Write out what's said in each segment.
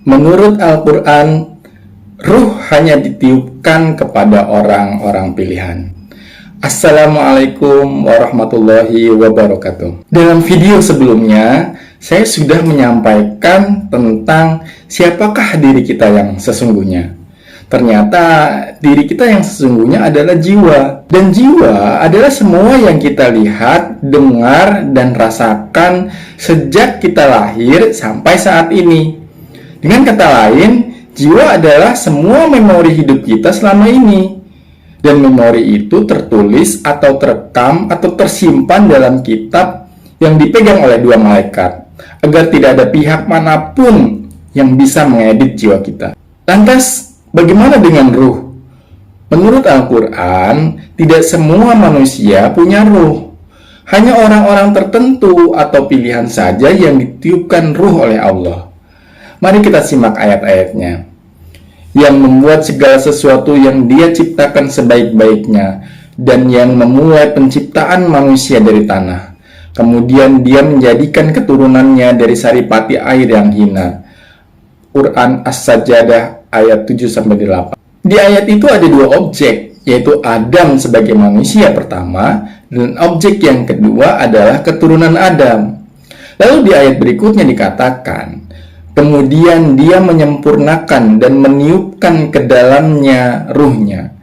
Menurut Al-Quran, ruh hanya ditiupkan kepada orang-orang pilihan. Assalamualaikum warahmatullahi wabarakatuh. Dalam video sebelumnya, saya sudah menyampaikan tentang siapakah diri kita yang sesungguhnya. Ternyata diri kita yang sesungguhnya adalah jiwa. Dan jiwa adalah semua yang kita lihat, dengar, dan rasakan sejak kita lahir sampai saat ini. Dengan kata lain, jiwa adalah semua memori hidup kita selama ini. Dan memori itu tertulis atau terekam atau tersimpan dalam kitab yang dipegang oleh dua malaikat, agar tidak ada pihak manapun yang bisa mengedit jiwa kita. Lantas, bagaimana dengan ruh? Menurut Al-Quran, tidak semua manusia punya ruh. Hanya orang-orang tertentu atau pilihan saja yang ditiupkan ruh oleh Allah. Mari kita simak ayat-ayatnya. Yang membuat segala sesuatu yang Dia ciptakan sebaik-baiknya, dan yang memulai penciptaan manusia dari tanah. Kemudian Dia menjadikan keturunannya dari saripati air yang hina. Quran As-Sajdah ayat 7-8. Di ayat itu ada dua objek, yaitu Adam sebagai manusia pertama, dan objek yang kedua adalah keturunan Adam. Lalu di ayat berikutnya dikatakan, kemudian Dia menyempurnakan dan meniupkan ke dalamnya ruhnya,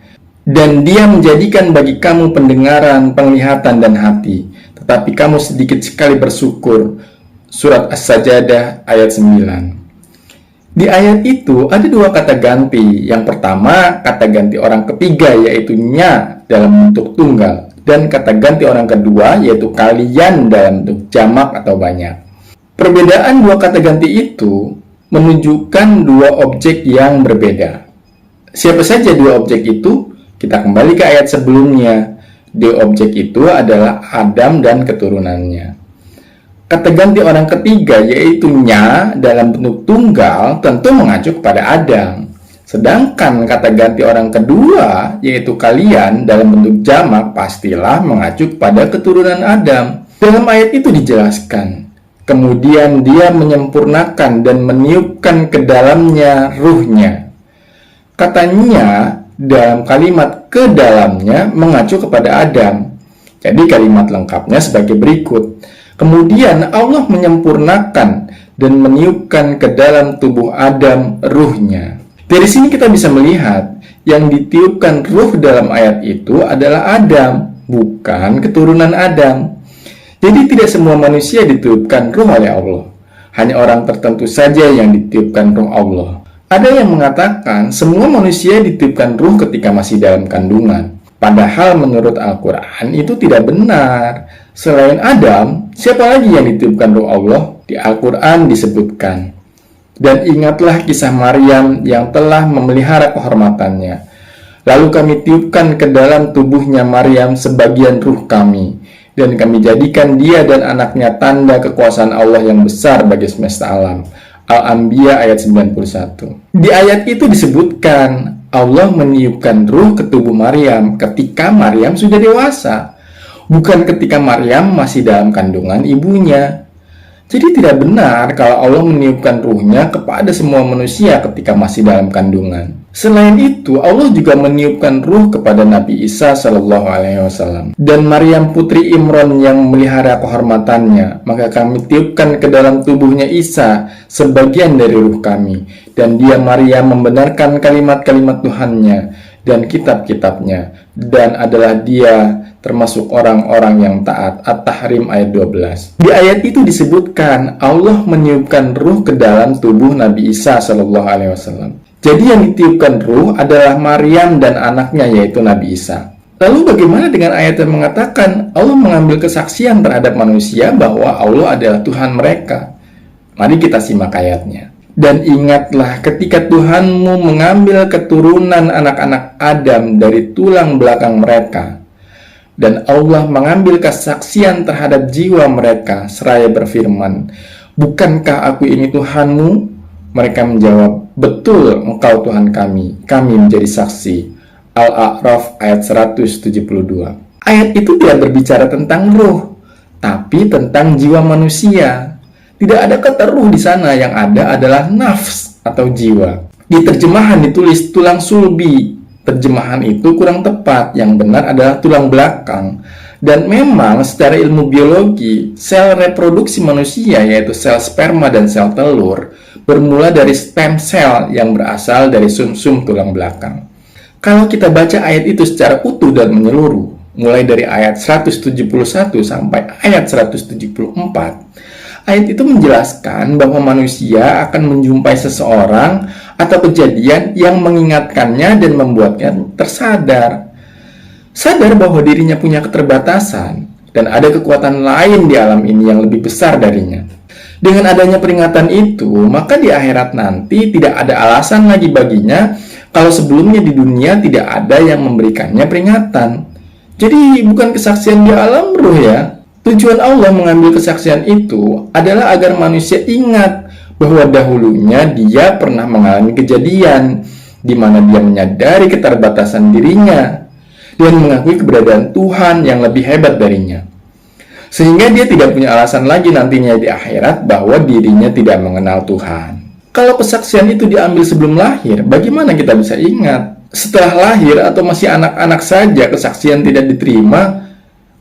dan Dia menjadikan bagi kamu pendengaran, penglihatan, dan hati, tetapi kamu sedikit sekali bersyukur. Surat As-Sajdah ayat 9. Di ayat itu ada dua kata ganti. Yang pertama, kata ganti orang ketiga, yaitu nya dalam bentuk tunggal, dan kata ganti orang kedua, yaitu kalian dalam bentuk jamak atau banyak. Perbedaan dua kata ganti itu menunjukkan dua objek yang berbeda. Siapa saja dua objek itu? Kita kembali ke ayat sebelumnya. Dua objek itu adalah Adam dan keturunannya. Kata ganti orang ketiga, yaitu nya dalam bentuk tunggal, tentu mengacu kepada Adam. Sedangkan kata ganti orang kedua, yaitu kalian dalam bentuk jamak, pastilah mengacu kepada keturunan Adam. Dalam ayat itu dijelaskan, kemudian Dia menyempurnakan dan meniupkan ke dalamnya ruhnya. Katanya dalam kalimat ke dalamnya mengacu kepada Adam. Jadi kalimat lengkapnya sebagai berikut. Kemudian Allah menyempurnakan dan meniupkan ke dalam tubuh Adam ruhnya. Dari sini kita bisa melihat yang ditiupkan ruh dalam ayat itu adalah Adam, bukan keturunan Adam. Jadi tidak semua manusia ditiupkan ruh oleh Allah. Hanya orang tertentu saja yang ditiupkan ruh Allah. Ada yang mengatakan semua manusia ditiupkan ruh ketika masih dalam kandungan. Padahal menurut Al-Quran itu tidak benar. Selain Adam, siapa lagi yang ditiupkan ruh Allah? Di Al-Quran disebutkan. Dan ingatlah kisah Maryam yang telah memelihara kehormatannya. Lalu kami tiupkan ke dalam tubuhnya Maryam sebagian ruh kami. Dan kami jadikan dia dan anaknya tanda kekuasaan Allah yang besar bagi semesta alam. Al-Anbiya ayat 91. Di ayat itu disebutkan Allah meniupkan ruh ke tubuh Maryam ketika Maryam sudah dewasa, bukan ketika Maryam masih dalam kandungan ibunya. Jadi tidak benar kalau Allah meniupkan ruhnya kepada semua manusia ketika masih dalam kandungan. Selain itu, Allah juga meniupkan ruh kepada Nabi Isa SAW dan Maryam putri Imran yang memelihara kehormatannya. Maka kami tiupkan ke dalam tubuhnya Isa sebagian dari ruh kami, dan dia Maryam membenarkan kalimat-kalimat Tuhannya dan kitab-kitabnya, dan adalah dia termasuk orang-orang yang taat. At-Tahrim ayat 12. Di ayat itu disebutkan Allah meniupkan ruh ke dalam tubuh Nabi Isa SAW. Jadi yang ditiupkan ruh adalah Maryam dan anaknya, yaitu Nabi Isa. Lalu bagaimana dengan ayat yang mengatakan Allah mengambil kesaksian terhadap manusia bahwa Allah adalah Tuhan mereka? Mari kita simak ayatnya. Dan ingatlah ketika Tuhanmu mengambil keturunan anak-anak Adam dari tulang belakang mereka, dan Allah mengambil kesaksian terhadap jiwa mereka seraya berfirman, bukankah aku ini Tuhanmu? Mereka menjawab, betul, engkau Tuhan kami menjadi saksi. Al-A'raf ayat 172. Ayat itu tidak berbicara tentang ruh, tapi tentang jiwa manusia. Tidak ada kata ruh di sana, yang ada adalah nafs. atau jiwa. Di terjemahan ditulis tulang sulbi. Terjemahan itu kurang tepat, yang benar adalah tulang belakang. Dan memang secara ilmu biologi, sel reproduksi manusia yaitu sel sperma dan sel telur bermula dari stem cell yang berasal dari sumsum tulang belakang. Kalau kita baca ayat itu secara utuh dan menyeluruh, mulai dari ayat 171 sampai ayat 174, ayat itu menjelaskan bahwa manusia akan menjumpai seseorang atau kejadian yang mengingatkannya dan membuatnya tersadar. Sadar bahwa dirinya punya keterbatasan dan ada kekuatan lain di alam ini yang lebih besar darinya. Dengan adanya peringatan itu, maka di akhirat nanti tidak ada alasan lagi baginya kalau sebelumnya di dunia tidak ada yang memberikannya peringatan. Jadi bukan kesaksian di alam ruh ya. Tujuan Allah mengambil kesaksian itu adalah agar manusia ingat bahwa dahulunya dia pernah mengalami kejadian di mana dia menyadari keterbatasan dirinya dan mengakui keberadaan Tuhan yang lebih hebat darinya. Sehingga dia tidak punya alasan lagi nantinya di akhirat bahwa dirinya tidak mengenal Tuhan. Kalau kesaksian itu diambil sebelum lahir, bagaimana kita bisa ingat? Setelah lahir atau masih anak-anak saja kesaksian tidak diterima,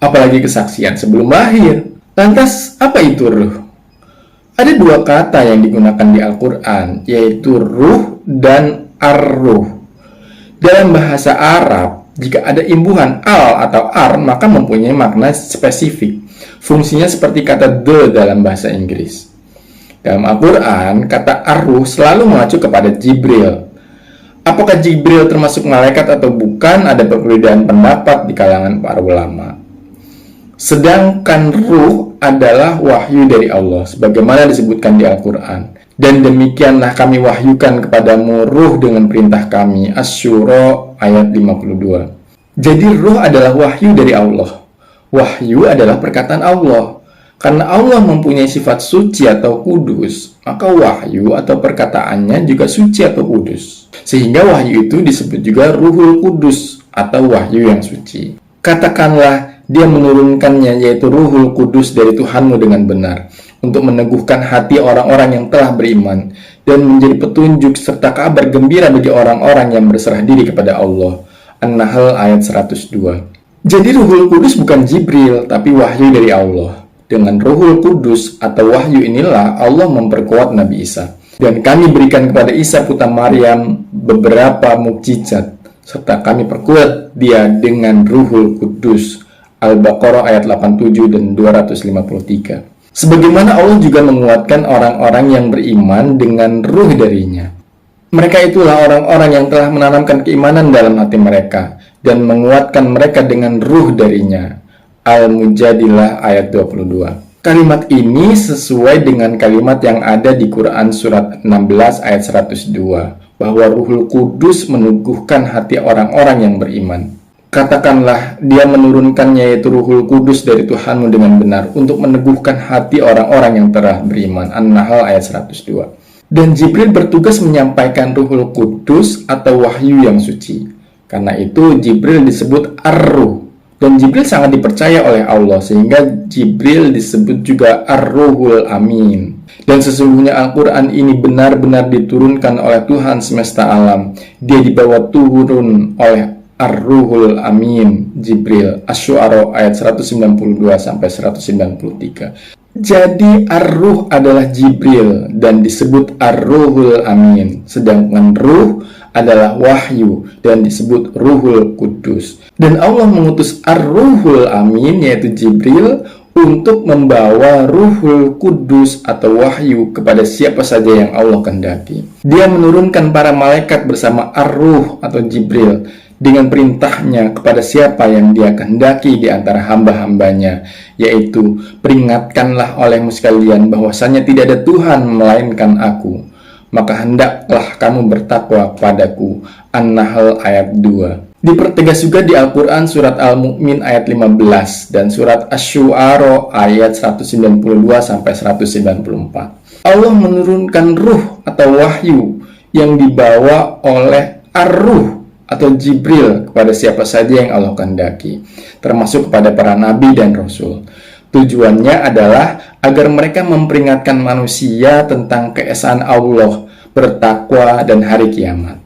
apalagi kesaksian sebelum lahir. Lantas, apa itu ruh? Ada dua kata yang digunakan di Al-Quran, yaitu ruh dan ar-ruh. Dalam bahasa Arab, jika ada imbuhan al atau ar, maka mempunyai makna spesifik. Fungsinya seperti kata the dalam bahasa Inggris. Dalam Al-Quran, kata ar-ruh selalu mengacu kepada Jibril. Apakah Jibril termasuk malaikat atau bukan? Ada perbedaan pendapat di kalangan para ulama. Sedangkan ruh adalah wahyu dari Allah, sebagaimana disebutkan di Al-Quran. Dan demikianlah kami wahyukan kepadamu ruh dengan perintah kami. Asy-Syura ayat 52. Jadi ruh adalah wahyu dari Allah. Wahyu adalah perkataan Allah. Karena Allah mempunyai sifat suci atau kudus, maka wahyu atau perkataannya juga suci atau kudus. Sehingga wahyu itu disebut juga Ruhul Kudus atau wahyu yang suci. Katakanlah dia menurunkannya, yaitu Ruhul Kudus dari Tuhanmu dengan benar, untuk meneguhkan hati orang-orang yang telah beriman dan menjadi petunjuk serta kabar gembira bagi orang-orang yang berserah diri kepada Allah. An-Nahl ayat 102. Jadi Ruhul Kudus bukan Jibril, tapi wahyu dari Allah. Dengan Ruhul Kudus atau wahyu inilah Allah memperkuat Nabi Isa. Dan kami berikan kepada Isa putra Maryam beberapa mukjizat, serta kami perkuat dia dengan Ruhul Kudus. Al-Baqarah ayat 87 dan 253. Sebagaimana Allah juga menguatkan orang-orang yang beriman dengan ruh darinya. Mereka itulah orang-orang yang telah menanamkan keimanan dalam hati mereka dan menguatkan mereka dengan ruh darinya. Al-Mujadilah ayat 22. Kalimat ini sesuai dengan kalimat yang ada di Quran surat 16 ayat 102, bahwa Ruhul Kudus meneguhkan hati orang-orang yang beriman. Katakanlah, dia menurunkannya, yaitu Ruhul Kudus dari Tuhanmu dengan benar, untuk meneguhkan hati orang-orang yang telah beriman. An-Nahl ayat 102. Dan Jibril bertugas menyampaikan Ruhul Kudus atau wahyu yang suci. Karena itu Jibril disebut Ar-Ruh. Dan Jibril sangat dipercaya oleh Allah, sehingga Jibril disebut juga Ar-Ruhul Amin. Dan sesungguhnya Al-Quran ini benar-benar diturunkan oleh Tuhan semesta alam. Dia dibawa turun oleh Ar-Ruhul Amin, Jibril. Asy-Syu'ara ayat 192-193. Jadi Ar-Ruh adalah Jibril dan disebut Ar-Ruhul Amin. Sedangkan Ruh adalah wahyu dan disebut Ruhul Kudus. Dan Allah mengutus Ar-Ruhul Amin, yaitu Jibril, untuk membawa Ruhul Kudus atau wahyu kepada siapa saja yang Allah kehendaki. Dia menurunkan para malaikat bersama Ar-Ruh atau Jibril dengan perintahnya kepada siapa yang dia kehendaki di antara hamba-hambanya, yaitu peringatkanlah olehmu sekalian bahwasanya tidak ada Tuhan melainkan aku, maka hendaklah kamu bertakwa padaku. An-Nahl ayat 2. Dipertegas juga di Al-Quran surat Al-Mu'min ayat 15 dan surat Asy-Syu'ara ayat 192-194. Allah menurunkan ruh atau wahyu yang dibawa oleh Ar-Ruh atau Jibril kepada siapa saja yang Allah kehendaki, termasuk kepada para nabi dan rasul. Tujuannya adalah agar mereka memperingatkan manusia tentang keesaan Allah, bertakwa, dan hari kiamat.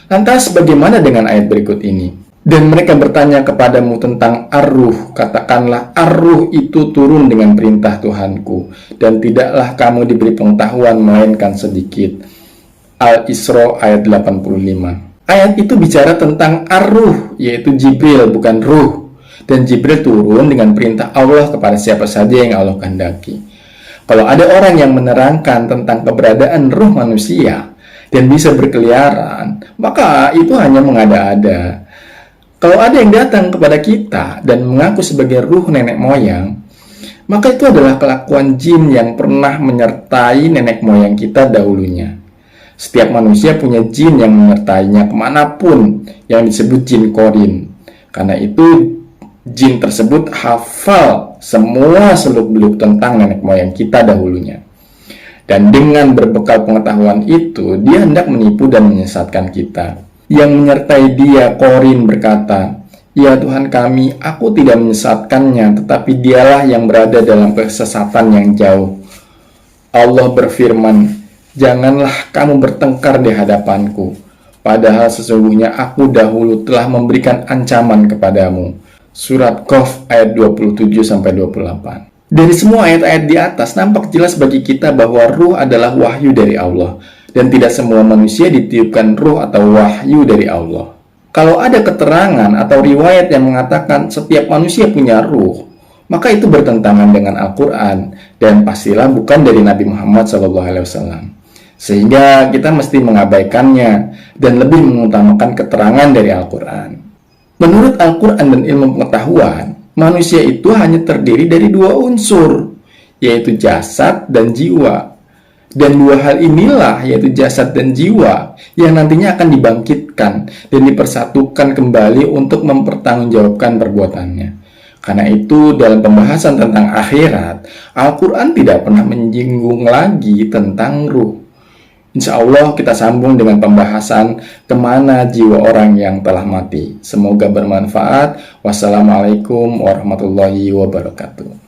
Lantas bagaimana dengan ayat berikut ini? Dan mereka bertanya kepadamu tentang ar-ruh. Katakanlah, ar-ruh itu turun dengan perintah Tuhanku, dan tidaklah kamu diberi pengetahuan melainkan sedikit. Al-Isra ayat 85. Ayat itu bicara tentang ar-ruh, yaitu Jibril, bukan ruh. Dan Jibril turun dengan perintah Allah kepada siapa saja yang Allah kehendaki. Kalau ada orang yang menerangkan tentang keberadaan ruh manusia dan bisa berkeliaran, maka itu hanya mengada-ada. Kalau ada yang datang kepada kita dan mengaku sebagai ruh nenek moyang, maka itu adalah kelakuan jin yang pernah menyertai nenek moyang kita dahulunya. Setiap manusia punya jin yang menyertainya kemanapun, yang disebut jin korin. Karena itu jin tersebut hafal semua seluk-beluk tentang nenek moyang kita dahulunya. Dan dengan berbekal pengetahuan itu, dia hendak menipu dan menyesatkan kita. Yang menyertai dia, korin, berkata, "Ya Tuhan kami, aku tidak menyesatkannya, tetapi dialah yang berada dalam kesesatan yang jauh." Allah berfirman, "Janganlah kamu bertengkar di hadapanku, padahal sesungguhnya aku dahulu telah memberikan ancaman kepadamu." Surat Qaf ayat 27-28. Dari semua ayat-ayat di atas nampak jelas bagi kita bahwa ruh adalah wahyu dari Allah, dan tidak semua manusia ditiupkan ruh atau wahyu dari Allah. Kalau ada keterangan atau riwayat yang mengatakan setiap manusia punya ruh, maka itu bertentangan dengan Al-Quran, dan pastilah bukan dari Nabi Muhammad SAW. Sehingga kita mesti mengabaikannya dan lebih mengutamakan keterangan dari Al-Quran. Menurut Al-Quran dan ilmu pengetahuan, manusia itu hanya terdiri dari dua unsur, yaitu jasad dan jiwa. Dan dua hal inilah, yaitu jasad dan jiwa, yang nantinya akan dibangkitkan dan dipersatukan kembali untuk mempertanggungjawabkan perbuatannya. Karena itu, dalam pembahasan tentang akhirat, Al-Quran tidak pernah menyinggung lagi tentang ruh. Insya Allah kita sambung dengan pembahasan kemana jiwa orang yang telah mati. Semoga bermanfaat. Wassalamualaikum warahmatullahi wabarakatuh.